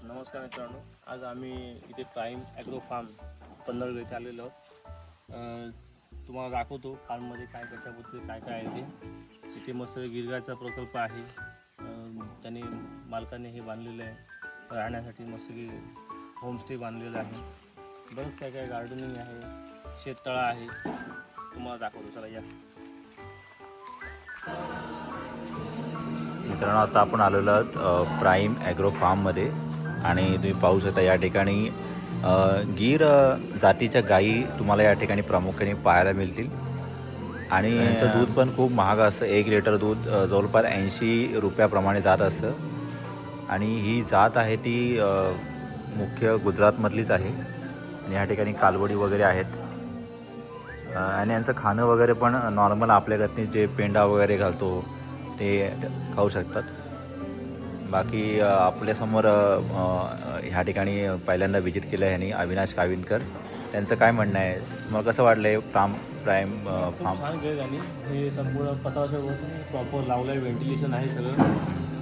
नमस्कार मित्रांनो, आज आम्ही इथे प्राईम ॲग्रो फार्म पन्हाळगडचे आलेलो आहोत. तुम्हाला दाखवतो फार्ममध्ये काय कशाबद्दल काय काय आहे ते. इथे मस्त गिरगाचा प्रकल्प आहे. त्याने मालकाने हे बांधलेलं आहे राहण्यासाठी. मस्त की होमस्टे बांधलेलं आहे. बरंच काय काय गार्डनिंग आहे, शेततळा आहे. तुम्हाला दाखवतो, चला या. मित्रांनो, आता आपण आलेलो आहोत प्राईम ॲग्रो फार्ममध्ये आणि तुम्ही पाहू शकता या ठिकाणी गीर जातीच्या गायी तुम्हाला या ठिकाणी प्रामुख्याने पाहायला मिळतील. आणि यांचं दूध पण खूप महाग असतं. 1 लिटर दूध जवळपास 80 रुपयाप्रमाणे जात असतं. आणि ही जात आहे ती मुख्य गुजरातमधलीच आहे. आणि या ठिकाणी कालवडी वगैरे आहेत. आणि यांचं खाणं वगैरे पण नॉर्मल आपल्या घरनी जे पेंडा वगैरे घालतो ते खाऊ शकतात. बाकी आपल्यासमोर ह्या ठिकाणी पहिल्यांदा व्हिजिट केलं आहे यांनी अविनाश काविनकर. त्यांचं काय म्हणणं आहे, तुम्हाला कसं वाटलं आहे प्राईम फार्म? छान केलं त्यांनी. हे संपूर्ण पत्राच्या वरती प्रॉपर लावलं आहे, व्हेंटिलेशन आहे सगळं.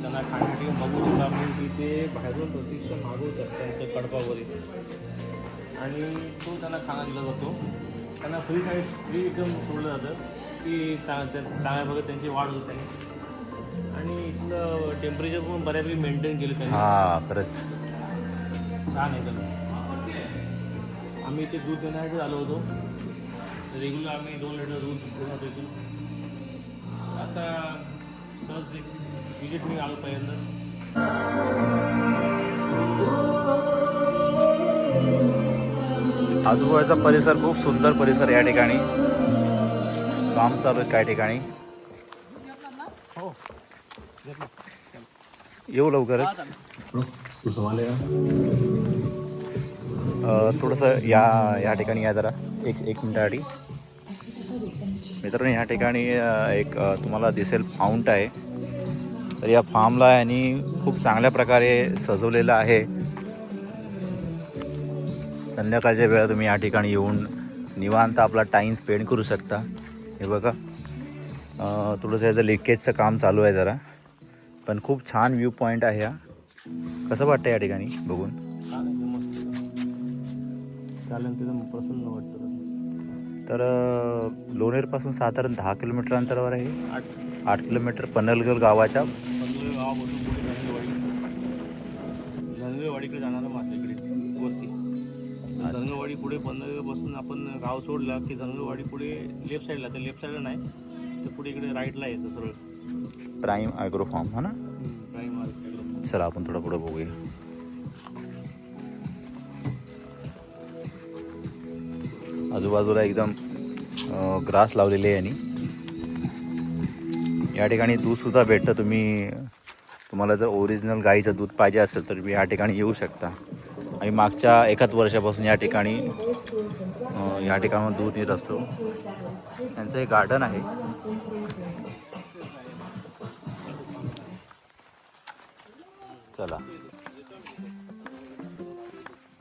त्यांना खाण्यासाठी बघू शकता आपण की ते बाहेरून प्रत्यक्ष मागवतात त्यांच्या कडपावरील, आणि तो त्यांना खाना दिला जातो. त्यांना फ्री एकदम सोडलं जातं की चांगल्या बघत त्यांची वाढ होते त्यांनी. आणि इथलं टेम्परेचर पण बऱ्यापैकी मेंटेन केलं त्यांनी. हां, खरंच छान आहे त्याला. आम्ही इथे दूध देण्यासाठी आलो होतो. रेग्युलर आम्ही 2 लिटर दूध घेऊन होतो इथून. आता सहज एक विजिट मी आलो पहिल्यांदाच. आजूबाजूचा परिसर खूप सुंदर परिसर. या ठिकाणी काम चालू आहे काही ठिकाणी. हो, येऊ लवकरच. थोडंसं या ठिकाणी या जरा एक मिनिटासाठी. मित्रांनो, या ठिकाणी एक तुम्हाला दिसेल फाउंट आहे. तर या फार्मला यांनी खूप चांगल्या प्रकारे सजवलेलं आहे. संध्याकाळच्या वेळा तुम्ही या ठिकाणी येऊन निवांत आपला टाईम स्पेंड करू शकता. हे बघा, थोडंसं याचं लिकेजचं काम चालू आहे जरा, पण खूप छान व्ह्यू पॉईंट आहे हा. कसं वाटतं या ठिकाणी बघून? छान आहे, मस्त चालेल. तिथं प्रसन्न वाटतं. तर लोणेरपासून साधारण 10 किलोमीटर अंतरावर आहे. 8 किलोमीटर पन्हाळगड गावाच्या. पनवेल गावापासून पुढे धनगरवाडीकडे जाणारं माझ्याकडे वरती. धनगरवाडी पुढे पनवेलपासून आपण गाव सोडला की धनगरवाडी पुढे लेफ्ट साईडला, तर लेफ्ट साईडला नाही तर पुढे इकडे राईटला यायचं सरळ. प्राईम ॲग्रो फार्म हा ना. Prime agro. चला आपण थोडं पुढं बघूया. आजूबाजूला एकदम ग्रास लावलेले आहे. आणि या ठिकाणी दूधसुद्धा भेटतं. तुम्हाला जर ओरिजिनल गाईचं दूध पाहिजे असेल तर तुम्ही या ठिकाणी येऊ शकता. आणि मागच्या 1 वर्षापासून या ठिकाणी दूध येत असतो. त्यांचं एक गार्डन आहे. चला,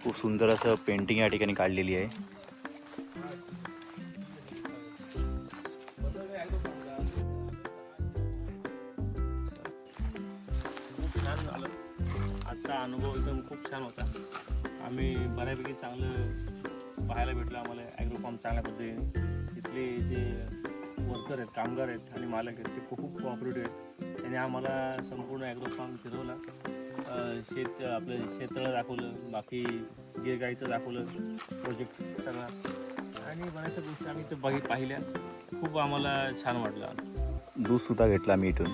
खूप सुंदर असं पेंटिंग या ठिकाणी काढलेली आहे. खूप छान झालं. आजचा अनुभव एकदम खूप छान होता. आम्ही बऱ्यापैकी चांगलं पाहायला भेटलं आम्हाला ॲग्रो फार्म चांगल्या पद्धतीने. इथले जे वर्कर आहेत, कामगार आहेत आणि मालक आहेत ते खूप कोऑपरेटिव्ह आहेत. त्याने आम्हाला संपूर्ण ॲग्रो फार्म फिरवला. आपलं शेततळं दाखवलं, बाकी गिरगाईचं दाखवलं प्रोजेक्ट सगळा, आणि बऱ्याचशा गोष्टी आम्ही इथं पाहिल्या. खूप आम्हाला छान वाटलं. दूधसुद्धा घेतलं आम्ही इथून.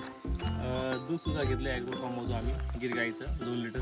दूधसुद्धा घेतलं ॲग्रो फार्ममधून आम्ही गिरगाईचं 2 लिटर.